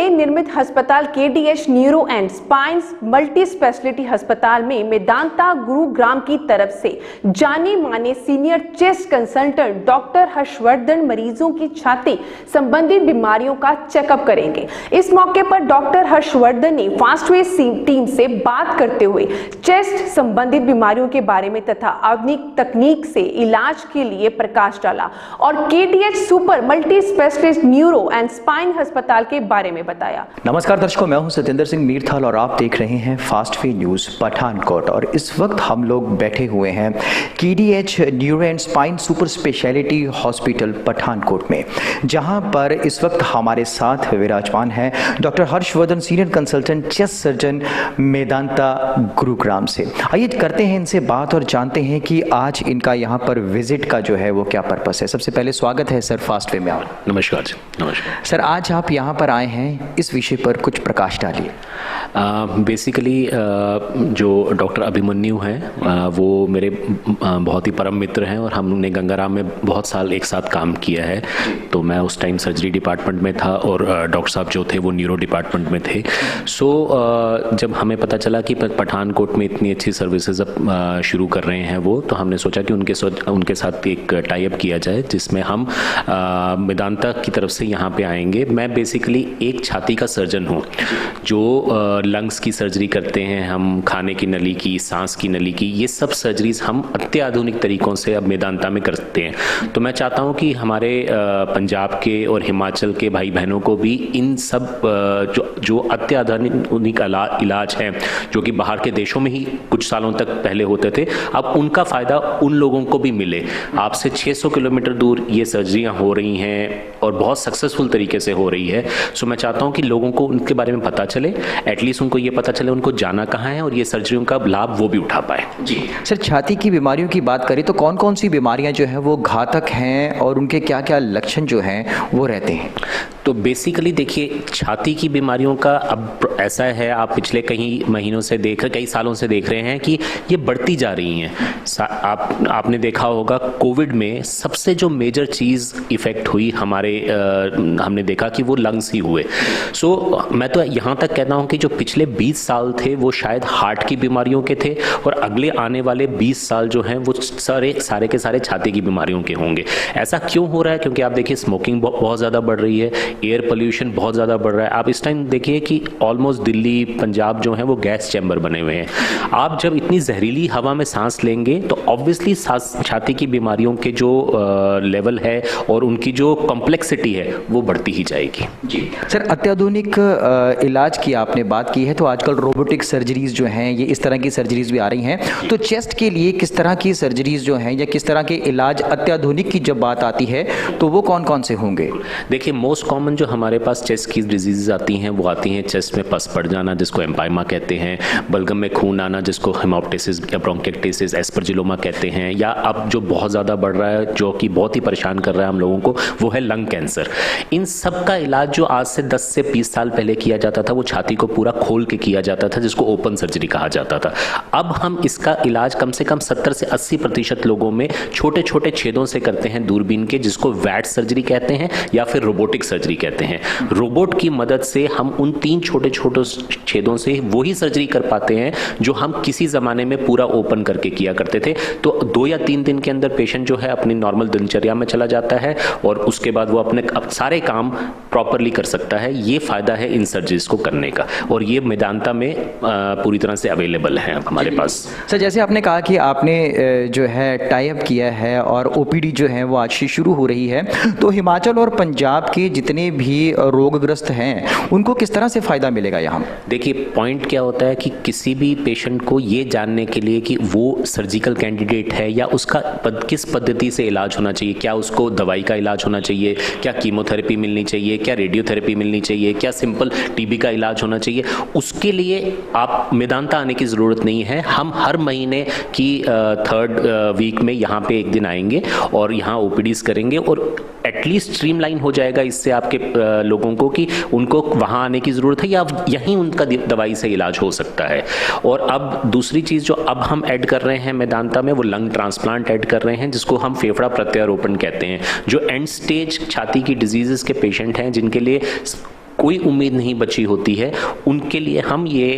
नए निर्मित अस्पताल KDH neuro and spine multi speciality अस्पताल में मेदांता गुरुग्राम की तरफ से जाने माने senior chest consultant doctor Harshvardhan मरीजों की छाती संबंधित बीमारियों का चेकअप करेंगे। इस मौके पर डॉक्टर हर्षवर्धन ने फास्टवेव टीम से बात करते हुए चेस्ट संबंधित बीमारियों के बारे में तथा आधुनिक तकनीक से इलाज के लिए प्रकाश डाला और KDH super multi specialist neuro and spine अस्पताल के बारे में बताया। नमस्कार दर्शकों, मैं हूं सतेंद्र सिंह मीरथल और आप देख रहे हैं फास्ट वे न्यूज पठानकोट। और इस वक्त हम लोग बैठे हुए हैं KDH neuro and spine super speciality hospital Pathankot में, जहां पर इस वक्त हमारे साथ विराजमान है doctor Harshvardhan, senior consultant chest surgeon Medanta Gurugram से। आइए करते हैं इनसे बात और जानते हैं कि आज इनका यहाँ पर विजिट का जो है वो क्या पर्पस है। सबसे पहले स्वागत है सर फास्ट वे में। आप नमस्कार जी। नमस्कार सर, आज आप यहाँ पर आए हैं, इस विषय पर कुछ प्रकाश डालिए। बेसिकली जो डॉक्टर अभिमन्यु हैं वो मेरे बहुत ही परम मित्र हैं और हमने गंगाराम में बहुत साल एक साथ काम किया है। तो मैं उस टाइम सर्जरी डिपार्टमेंट में था और डॉक्टर साहब जो थे वो न्यूरो डिपार्टमेंट में थे। सो जब हमें पता चला कि पठानकोट में इतनी अच्छी सर्विसेज अब शुरू कर रहे हैं वो, तो हमने सोचा कि उनके साथ एक टाई अप किया जाए जिसमें हम मेदांता की तरफ से यहाँ पे आएंगे। मैं बेसिकली एक छाती का सर्जन हूँ जो लंग्स की सर्जरी करते हैं, हम खाने की नली की, सांस की नली की, ये सब सर्जरीज हम अत्याधुनिक तरीकों से अब मेदांता में करते हैं। तो मैं चाहता हूँ कि हमारे पंजाब के और हिमाचल के भाई बहनों को भी इन सब जो अत्याधुनिक इलाज हैं जो कि बाहर के देशों में ही कुछ सालों तक पहले होते थे, अब उनका फ़ायदा उन लोगों को भी मिले। आपसे 600 किलोमीटर दूर ये सर्जरियाँ हो रही हैं और बहुत सक्सेसफुल तरीके से हो रही है। सो मैं चाहता हूँ कि लोगों को उनके बारे में पता चले, एटलीस्ट उनको ये पता चले उनको जाना कहाँ है और ये सर्जरियों का लाभ वो भी उठा पाए। जी सर, छाती की बीमारियों की बात करें तो कौन कौन सी बीमारियाँ जो हैं वो घातक हैं और उनके क्या क्या लक्षण जो हैं वो रहते हैं? तो बेसिकली देखिए, छाती की बीमारियों का अब ऐसा है, आप पिछले कई सालों से देख रहे हैं कि ये बढ़ती जा रही हैं। आपने देखा होगा कोविड में सबसे जो मेजर चीज़ इफ़ेक्ट हुई हमने देखा कि वो लंग्स ही हुए। सो मैं तो यहाँ तक कहता हूँ कि जो पिछले 20 साल थे वो शायद हार्ट की बीमारियों के थे और अगले आने वाले 20 साल जो हैं वो सारे के सारे छाती की बीमारियों के होंगे। ऐसा क्यों हो रहा है? क्योंकि आप देखिए स्मोकिंग बहुत ज़्यादा बढ़ रही है, एयर पोल्यूशन बहुत ज़्यादा बढ़ रहा है। आप इस टाइम देखिए कि ऑलमोस्ट दिल्ली, पंजाब जो है वो गैस चैम्बर बने हुए हैं। आप जब इतनी जहरीली हवा में सांस लेंगे तो ऑब्वियसली छाती की बीमारियों के जो लेवल है और उनकी जो कॉम्प्लेक्सिटी है वो बढ़ती ही जाएगी। जी सर, अत्याधुनिक इलाज की आपने बात की है, तो आजकल रोबोटिक सर्जरीज जो हैं ये इस तरह की सर्जरीज भी आ रही हैं। तो चेस्ट के लिए किस तरह की सर्जरीज जो हैं या किस तरह के इलाज अत्याधुनिक की जब बात आती है तो वो कौन कौन से होंगे? देखिए, मोस्ट कॉमन जो हमारे पास चेस्ट की डिजीज़ आती हैं वो आती हैं चेस्ट में पस पड़ जाना जिसको एम्पाइमा कहते हैं, बलगम में खून आना जिसको हेमोप्टिसिस या ब्रोंकाइटिस, एस्परजिलोमा कहते हैं, या अब जो बहुत ज़्यादा बढ़ रहा है जो कि बहुत ही परेशान कर रहा है हम लोगों को वो है लंग कैंसर। इन सब का इलाज जो आज से 10 से 20 साल पहले किया जाता था वो छाती को पूरा खोल के किया जाता था जिसको ओपन सर्जरी कहा जाता था। अब हम इसका इलाज कम से कम 70 से 80% लोगों में छोटे छोटे छेदों से करते हैं दूरबीन के, जिसको वैट सर्जरी कहते हैं या फिर रोबोटिक सर्जरी कहते हैं। रोबोट की मदद से हम उन 3 छोटे छोटे छेदों से वही सर्जरी कर पाते हैं जो हम किसी ज़माने में पूरा ओपन करके किया करते थे। तो 2 या 3 दिन के अंदर पेशेंट जो है अपनी नॉर्मल दिनचर्या में चला जाता है और उसके बाद वो अपने सारे काम प्रॉपरली कर सकता है। ये फ़ायदा है इन सर्जरीज को करने का और ये मेदांता में पूरी तरह से अवेलेबल है हमारे पास। सर, जैसे आपने कहा कि आपने जो है टाई अप किया है और OPD जो है वो आज से शुरू हो रही है, तो हिमाचल और पंजाब के जितने भी रोगग्रस्त हैं उनको किस तरह से फ़ायदा मिलेगा यहाँ? देखिए, पॉइंट क्या होता है कि किसी भी पेशेंट को ये जानने के लिए कि वो सर्जिकल कैंडिडेट है या उसका किस पद्धति से इलाज होना चाहिए, क्या उसको दवाई का इलाज होना चाहिए, क्या कीमोथेरेपी मिलनी चाहिए, क्या रेडियोथेरेपी मिलनी चाहिए, क्या सिंपल TB का इलाज होना चाहिए, उसके लिए आप मेदांता आने की ज़रूरत नहीं है। हम हर महीने की 3rd वीक में यहाँ पे एक दिन आएंगे और यहाँ OPDs करेंगे और एटलीस्ट स्ट्रीमलाइन हो जाएगा इससे आपके लोगों को कि उनको वहाँ आने की ज़रूरत है या यहीं उनका दवाई से इलाज हो सकता है। और अब दूसरी चीज़ जो अब हम ऐड कर रहे हैं मेदांता में वो लंग ट्रांसप्लांट ऐड कर रहे हैं जिसको हम फेफड़ा प्रत्यारोपण कहते हैं। जो एंड स्टेज छाती की डिजीज़ के पेशेंट हैं जिनके लिए कोई उम्मीद नहीं बची होती है, उनके लिए हम ये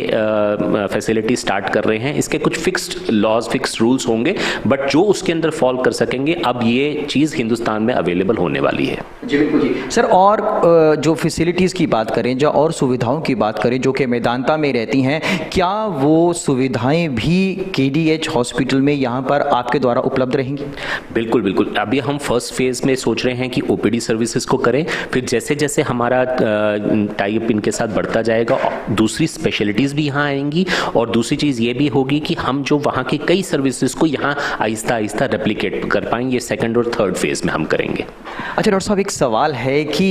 फैसिलिटी स्टार्ट कर रहे हैं। इसके कुछ फिक्स्ड लॉज, फिक्स्ड रूल्स होंगे, बट जो उसके अंदर फॉल कर सकेंगे, अब ये चीज़ हिंदुस्तान में अवेलेबल होने वाली है। जी बिल्कुल जी सर। और जो फैसिलिटीज़ की बात करें, जो और सुविधाओं की बात करें जो कि मेदांता में रहती हैं, क्या वो सुविधाएं भी KDH हॉस्पिटल में यहाँ पर आपके द्वारा उपलब्ध रहेंगी? बिल्कुल बिल्कुल। अभी हम फर्स्ट फेज़ में सोच रहे हैं कि OPD सर्विसेज को करें, फिर जैसे जैसे हमारा टाई अप इनके साथ बढ़ता जाएगा, दूसरी स्पेशलिटीज़ भी यहाँ आएंगी, और दूसरी चीज़ ये भी होगी कि हम जो वहाँ की कई सर्विसेज को यहाँ आहिस्ता आहिस्ता रेप्लिकेट कर पाएंगे। सेकंड और थर्ड फेज़ में हम करेंगे। अच्छा डॉक्टर साहब, एक सवाल है कि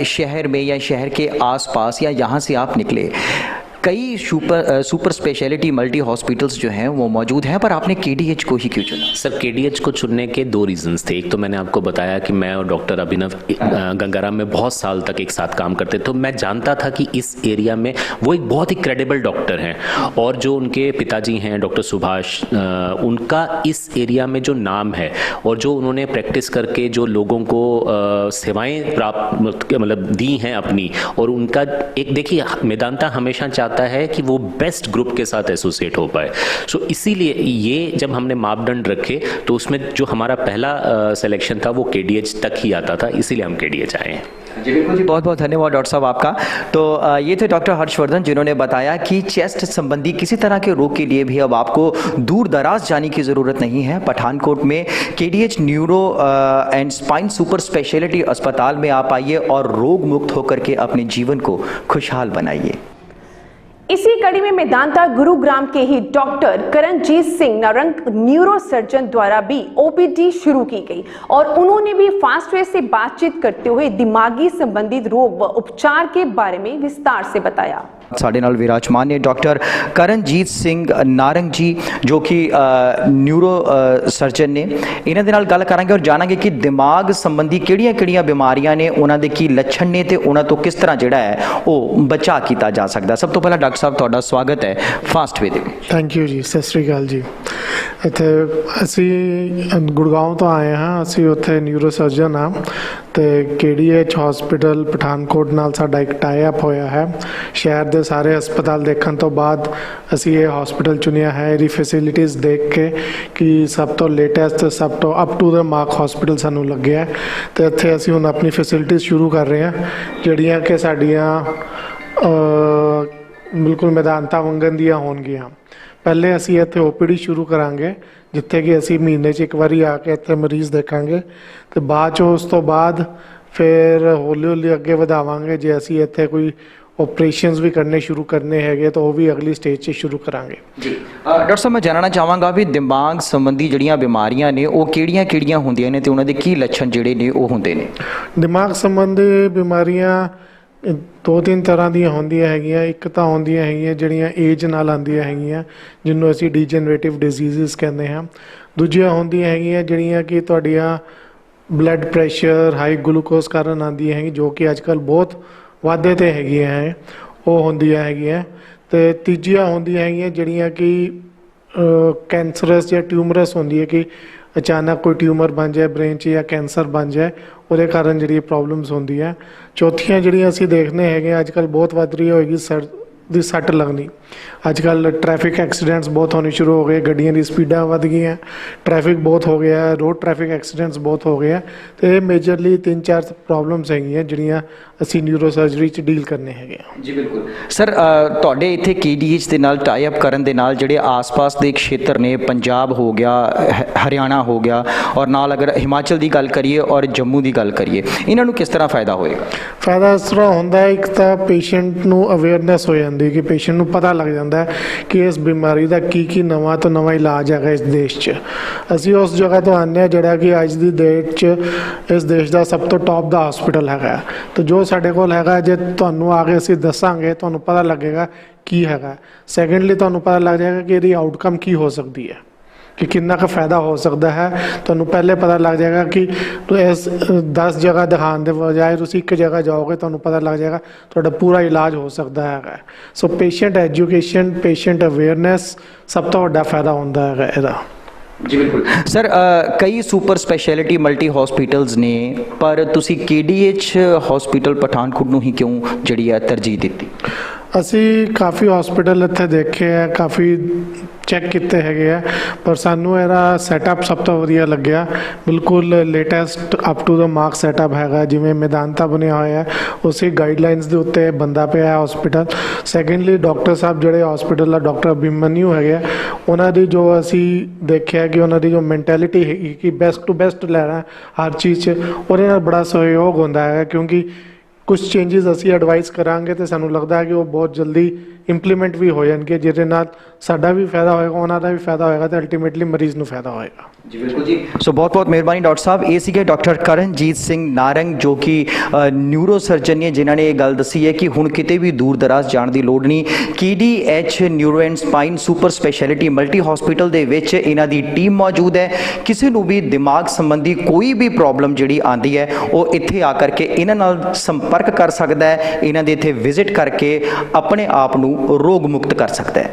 शहर में या शहर के आसपास या यहाँ से आप निकले, कई सुपर स्पेशलिटी मल्टी हॉस्पिटल्स जो हैं वो मौजूद हैं, पर आपने KDH को ही क्यों चुना? सर, KDH को चुनने के 2 रीजंस थे। एक तो मैंने आपको बताया कि मैं और डॉक्टर अभिनव गंगाराम में बहुत साल तक एक साथ काम करते, तो मैं जानता था कि इस एरिया में वो एक बहुत ही क्रेडिबल डॉक्टर हैं, और जो उनके पिताजी हैं डॉक्टर सुभाष, उनका इस एरिया में जो नाम है और जो उन्होंने प्रैक्टिस करके जो लोगों को सेवाएं प्राप्त मतलब दी हैं अपनी, और उनका एक देखिए मेदांता हमेशा चाहता है कि वो बेस्ट ग्रुप के साथ एसोसिएट हो पाए। सो इसीलिए ये जब हमने मापदंड रखे तो उसमें जो हमारा पहला सिलेक्शन था वो KDH तक ही आता था, इसीलिए हम KDH आए हैं। जी बिल्कुल जी, बहुत बहुत धन्यवाद डॉक्टर साहब आपका। तो ये थे डॉक्टर हर्षवर्धन, जिन्होंने बताया कि चेस्ट संबंधी किसी तरह के रोग के लिए भी अब आपको दूर दराज जाने की ज़रूरत नहीं है। पठानकोट में KDH neuro and spine super speciality अस्पताल में आप आइए और रोग मुक्त होकर के अपने जीवन को खुशहाल बनाइए। इसी कड़ी में मेदांता गुरुग्राम के ही doctor Karanjeet Singh Narang neuro surgeon द्वारा भी OPD शुरू की गई, और उन्होंने भी फास्ट वे से बातचीत करते हुए दिमागी संबंधित रोग व उपचार के बारे में विस्तार से बताया। साढ़े नाल विराजमान ने डॉक्टर करणजीत सिंह नारंग जी, जो कि न्यूरो सर्जन ने। इन्हां दे नाल गल करांगे और जानांगे कि दिमाग संबंधी किहड़ियां-किहड़ियां बीमारियां ने, उन्हां दे की लक्षण ने ते उन्हां तो किस तरह जिहड़ा है वो बचा कीता जा सकदा। सब तो पहला डॉक्टर साहब तुहाडा स्वागत है फास्ट वे दे विच। थैंक यू जी, सत श्री अकाल जी। ਇੱਥੇ ਅਸੀਂ ਗੁੜਗਾਉਂ ਤੋਂ ਆਏ ਹਾਂ, ਅਸੀਂ ਉੱਥੇ ਨਿਊਰੋ ਸਰਜਨ ਹਾਂ ਤੇ KDH ਹਸਪੀਟਲ ਪਠਾਨਕੋਟ ਨਾਲ ਸਾਡਾ ਇੱਕ ਟਾਈ ਅਪ ਹੋਇਆ ਹੈ। ਸ਼ਹਿਰ ਦੇ ਸਾਰੇ ਹਸਪਤਾਲ ਦੇਖਣ ਤੋਂ ਬਾਅਦ ਅਸੀਂ ਇਹ ਹਸਪੀਟਲ ਚੁਣਿਆ ਹੈ। ਇਹਦੀ ਫੈਸਿਲਿਟੀਜ਼ ਦੇਖ ਕੇ ਕਿ ਸਭ ਤੋਂ ਲੇਟੈਸਟ, ਸਭ ਤੋਂ up to the mark hospital ਸਾਨੂੰ ਲੱਗਿਆ, ਤੇ ਇੱਥੇ ਅਸੀਂ ਹੁਣ ਆਪਣੀ ਫੈਸਿਲਿਟੀਜ਼ ਸ਼ੁਰੂ ਕਰ ਰਹੇ ਹਾਂ, ਜਿਹੜੀਆਂ ਕਿ ਸਾਡੀਆਂ ਬਿਲਕੁਲ ਮੈਦਾਨਤਾ ਵੰਗਣ ਦੀਆਂ ਹੋਣਗੀਆਂ। ਪਹਿਲੇ ਅਸੀਂ ਇੱਥੇ OPD ਸ਼ੁਰੂ ਕਰਾਂਗੇ, ਜਿੱਥੇ ਕਿ ਅਸੀਂ ਮਹੀਨੇ 'ਚ ਇੱਕ ਵਾਰੀ ਆ ਕੇ ਇੱਥੇ ਮਰੀਜ਼ ਦੇਖਾਂਗੇ, ਤੇ ਬਾਅਦ 'ਚ ਉਸ ਤੋਂ ਬਾਅਦ ਫਿਰ ਹੌਲੀ ਹੌਲੀ ਅੱਗੇ ਵਧਾਵਾਂਗੇ। ਜੇ ਅਸੀਂ ਇੱਥੇ ਕੋਈ ऑपरेशंस भी करने शुरू करने हैगे तो वो भी अगली स्टेज से शुरू करांगे। जी डॉक्टर साहब, मैं जानना चाहांगा भी दिमाग संबंधी जड़ियां बीमारियां ने वो किहड़ियां होंदियां ने ते उन्हां दे की लक्षण जिहड़े ने वो हुंदे ने? दिमाग संबंधी बीमारियां 2-3 तरह ਦੀਆਂ ਹੁੰਦੀਆਂ ਹੈਗੀਆਂ। ਇੱਕ ਤਾਂ ਹੁੰਦੀਆਂ ਹੈਗੀਆਂ ਜਿਹੜੀਆਂ ਏਜ ਨਾਲ ਆਉਂਦੀਆਂ ਹੈਗੀਆਂ, ਜਿਹਨੂੰ ਅਸੀਂ ਡੀਜਨਰੇਟਿਵ ਡਿਜ਼ੀਜ਼ਸ ਕਹਿੰਦੇ ਹਾਂ। ਦੂਜੀਆਂ ਹੁੰਦੀਆਂ ਹੈਗੀਆਂ ਜਿਹੜੀਆਂ ਕਿ ਤੁਹਾਡੀਆਂ ਬਲੱਡ ਪ੍ਰੈਸ਼ਰ, ਹਾਈ ਗਲੂਕੋਜ਼ ਕਾਰਨ ਆਉਂਦੀਆਂ ਹੈਗੀਆਂ, ਜੋ ਕਿ ਅੱਜ ਕੱਲ੍ਹ ਬਹੁਤ ਵਾਧੇ 'ਤੇ ਹੈਗੀਆਂ ਹੈ, ਉਹ ਹੁੰਦੀਆਂ ਹੈਗੀਆਂ। ਅਤੇ ਤੀਜੀਆਂ ਹੁੰਦੀਆਂ ਹੈਗੀਆਂ ਜਿਹੜੀਆਂ ਕਿ ਕੈਂਸਰਸ ਜਾਂ ਟਿਊਮਰਸ ਹੁੰਦੀ ਹੈ ਕਿ ਅਚਾਨਕ ਕੋਈ ਟਿਊਮਰ ਬਣ ਜਾਏ ਬ੍ਰੇਨ 'ਚ ਜਾਂ ਕੈਂਸਰ ਬਣ ਜਾਏ, ਉਹਦੇ ਕਾਰਨ ਜਿਹੜੀ ਪ੍ਰੋਬਲਮਸ ਹੁੰਦੀ ਹੈ। ਚੌਥੀਆਂ ਜਿਹੜੀਆਂ ਅਸੀਂ ਦੇਖਦੇ ਹੈਗੇ ਅੱਜ ਕੱਲ੍ਹ ਬਹੁਤ ਵੱਧ ਰਹੀ ਹੋਏਗੀ ਦੀ ਸੱਟ ਲੱਗਣੀ। ਅੱਜ ਕੱਲ੍ਹ ਟ੍ਰੈਫਿਕ ਐਕਸੀਡੈਂਟਸ ਬਹੁਤ ਹੋਣੇ ਸ਼ੁਰੂ ਹੋ ਗਏ, ਗੱਡੀਆਂ ਦੀ ਸਪੀਡਾਂ ਵੱਧ ਗਈਆਂ, ਟ੍ਰੈਫਿਕ ਬਹੁਤ ਹੋ ਗਿਆ, ਰੋਡ ਟ੍ਰੈਫਿਕ ਐਕਸੀਡੈਂਟਸ ਬਹੁਤ ਹੋ ਗਏ ਆ। ਅਤੇ ਇਹ ਮੇਜਰਲੀ 3-4 ਪ੍ਰੋਬਲਮਸ ਹੈਗੀਆਂ ਜਿਹੜੀਆਂ ਅਸੀਂ ਨਿਊਰੋ ਸਰਜਰੀ 'ਚ ਡੀਲ ਕਰਨੇ ਹੈਗੇ ਆ। ਜੀ ਬਿਲਕੁਲ ਸਰ, ਤੁਹਾਡੇ ਇੱਥੇ KDH ਦੇ ਨਾਲ ਟਾਈ ਅਪ ਕਰਨ ਦੇ ਨਾਲ ਜਿਹੜੇ ਆਸ-ਪਾਸ ਦੇ ਖੇਤਰ ਨੇ, ਪੰਜਾਬ ਹੋ ਗਿਆ, ਹਰਿਆਣਾ ਹੋ ਗਿਆ, ਔਰ ਨਾਲ ਅਗਰ ਹਿਮਾਚਲ ਦੀ ਗੱਲ ਕਰੀਏ ਔਰ ਜੰਮੂ ਦੀ ਗੱਲ ਕਰੀਏ, ਇਹਨਾਂ ਨੂੰ ਕਿਸ ਤਰ੍ਹਾਂ ਫਾਇਦਾ ਹੋਏਗਾ? ਫਾਇਦਾ ਇਸ ਤਰ੍ਹਾਂ ਹੁੰਦਾ, ਇੱਕ ਤਾਂ ਪੇਸ਼ੈਂਟ ਨੂੰ ਅਵੇਅਰਨੈਸ ਹੋ ਜਾਂਦੀ ਕਿ ਪੇਸ਼ੈਂਟ ਨੂੰ ਪਤਾ ਲੱਗ ਜਾਂਦਾ ਕਿ ਇਸ ਬਿਮਾਰੀ ਦਾ ਕੀ ਨਵਾਂ ਤੋਂ ਨਵਾਂ ਇਲਾਜ ਹੈਗਾ ਇਸ ਦੇਸ਼ 'ਚ। ਅਸੀਂ ਉਸ ਜਗ੍ਹਾ ਤੋਂ ਆਉਂਦੇ ਹਾਂ ਜਿਹੜਾ ਕਿ ਅੱਜ ਦੀ ਡੇਟ 'ਚ ਇਸ ਦੇਸ਼ ਦਾ ਸਭ ਤੋਂ ਟੌਪ ਦਾ ਹਸਪੀਟਲ ਹੈਗਾ। ਤਾਂ ਜੋ ਸਾਡੇ ਕੋਲ ਹੈਗਾ, ਜੇ ਤੁਹਾਨੂੰ ਆ ਕੇ ਅਸੀਂ ਦੱਸਾਂਗੇ ਤੁਹਾਨੂੰ ਪਤਾ ਲੱਗੇਗਾ ਕੀ ਹੈਗਾ। ਸੈਕੰਡਲੀ ਤੁਹਾਨੂੰ ਪਤਾ ਲੱਗ ਜਾਏਗਾ ਕਿ ਇਹਦੀ ਆਊਟਕਮ ਕੀ ਹੋ ਸਕਦੀ ਹੈ, ਕਿ ਕਿੰਨਾ ਕੁ ਫਾਇਦਾ ਹੋ ਸਕਦਾ ਹੈ। ਤੁਹਾਨੂੰ ਪਹਿਲੇ ਪਤਾ ਲੱਗ ਜਾਏਗਾ ਕਿ ਇਸ 10 ਜਗ੍ਹਾ ਦਿਖਾਉਣ ਦੇ ਬਜਾਏ ਤੁਸੀਂ ਇੱਕ ਜਗ੍ਹਾ ਜਾਓਗੇ, ਤੁਹਾਨੂੰ ਪਤਾ ਲੱਗ ਜਾਏਗਾ ਤੁਹਾਡਾ ਪੂਰਾ ਇਲਾਜ ਹੋ ਸਕਦਾ ਹੈਗਾ। ਸੋ ਪੇਸ਼ੈਂਟ ਐਜੂਕੇਸ਼ਨ, ਪੇਸ਼ੈਂਟ ਅਵੇਅਰਨੈਸ ਸਭ ਤੋਂ ਵੱਡਾ ਫਾਇਦਾ ਹੁੰਦਾ ਹੈਗਾ ਇਹਦਾ। ਜੀ ਬਿਲਕੁਲ ਸਰ, ਕਈ ਸੁਪਰ ਸਪੈਸ਼ਲਿਟੀ ਮਲਟੀ ਹਸਪੀਟਲਸ ਨੇ, ਪਰ ਤੁਸੀਂ KDH ਹਸਪੀਟਲ ਪਠਾਨਕੋਟ ਨੂੰ ਹੀ ਕਿਉਂ ਜਿਹੜੀ ਹੈ ਤਰਜੀਹ ਦਿੱਤੀ? ਅਸੀਂ ਕਾਫੀ ਹਸਪੀਟਲ ਇੱਥੇ ਦੇਖੇ ਆ, ਕਾਫੀ ਚੈੱਕ ਕੀਤੇ ਹੈਗੇ ਆ, ਪਰ ਸਾਨੂੰ ਇਹਦਾ ਸੈਟਅਪ ਸਭ ਤੋਂ ਵਧੀਆ ਲੱਗਿਆ। ਬਿਲਕੁਲ latest up to the mark setup ਹੈਗਾ, ਜਿਵੇਂ ਮੈਦਾਨਤਾ ਬਣਿਆ ਹੋਇਆ ਹੈ ਉਸੇ ਗਾਈਡਲਾਈਨਸ ਦੇ ਉੱਤੇ ਬੰਦਾ ਪਿਆ ਹੈ ਹਸਪੀਟਲ। ਸੈਕੰਡਲੀ ਡਾਕਟਰ ਸਾਹਿਬ ਜਿਹੜੇ ਹਸਪੀਟਲ ਦਾ ਡਾਕਟਰ ਅਭਿਮਨਿਊ ਹੈਗੇ ਆ, ਉਹਨਾਂ ਦੀ ਜੋ ਅਸੀਂ ਦੇਖਿਆ ਕਿ ਉਹਨਾਂ ਦੀ ਜੋ ਮੈਂਟੈਲਿਟੀ ਹੈਗੀ ਕਿ ਬੈਸਟ ਟੂ ਬੈਸਟ ਲੈਣਾ ਹਰ ਚੀਜ਼ 'ਚ, ਉਹਦੇ ਨਾਲ ਬੜਾ ਸਹਿਯੋਗ ਹੁੰਦਾ ਹੈ। ਕਿਉਂਕਿ ਕੁਝ ਚੇਂਜਸ ਅਸੀਂ ਐਡਵਾਈਸ ਕਰਾਂਗੇ ਤੇ ਸਾਨੂੰ ਲੱਗਦਾ ਹੈ ਕਿ ਉਹ ਬਹੁਤ ਜਲਦੀ ਇੰਪਲੀਮੈਂਟ ਵੀ ਹੋ ਜਾਣਗੇ, ਜਿਹਦੇ ਨਾਲ ਸਾਡਾ ਵੀ ਫਾਇਦਾ ਹੋਏਗਾ, ਉਹਨਾਂ ਦਾ ਵੀ ਫਾਇਦਾ ਹੋਏਗਾ ਤੇ ਅਲਟੀਮੇਟਲੀ ਮਰੀਜ਼ ਨੂੰ ਫਾਇਦਾ ਹੋਏਗਾ। ਜੀ ਬਿਲਕੁਲ ਜੀ। ਸੋ ਬਹੁਤ ਬਹੁਤ ਮਿਹਰਬਾਨੀ ਡਾਕਟਰ ਸਾਹਿਬ। ਇਹ ਸੀਗੇ ਡਾਕਟਰ ਕਰਨਜੀਤ ਸਿੰਘ ਨਾਰੰਗ, ਜੋ ਕਿ ਨਿਊਰੋ ਸਰਜਨ ਨੇ, ਜਿਨ੍ਹਾਂ ਨੇ ਇਹ ਗੱਲ ਦੱਸੀ ਹੈ ਕਿ ਹੁਣ ਕਿਤੇ ਵੀ ਦੂਰ ਦਰਾਜ਼ ਜਾਣ ਦੀ ਲੋੜ ਨਹੀਂ। KDH neuro and spine super speciality multi hospital ਦੇ ਵਿੱਚ ਇਹਨਾਂ ਦੀ ਟੀਮ ਮੌਜੂਦ ਹੈ। ਕਿਸੇ ਨੂੰ ਵੀ ਦਿਮਾਗ ਸੰਬੰਧੀ ਕੋਈ ਵੀ ਪ੍ਰੋਬਲਮ ਜਿਹੜੀ ਆਂਦੀ ਹੈ, ਉਹ ਇੱਥੇ ਆ ਕਰਕੇ ਇਹਨਾਂ ਨਾਲ ਸੰਪਰਕ ਕਰ ਸਕਦਾ ਹੈ, ਇਹਨਾਂ ਦੇ ਇੱਥੇ ਵਿਜ਼ਿਟ ਕਰਕੇ ਆਪਣੇ ਆਪ ਨੂੰ ਰੋਗ ਮੁਕਤ ਕਰ ਸਕਦਾ ਹੈ।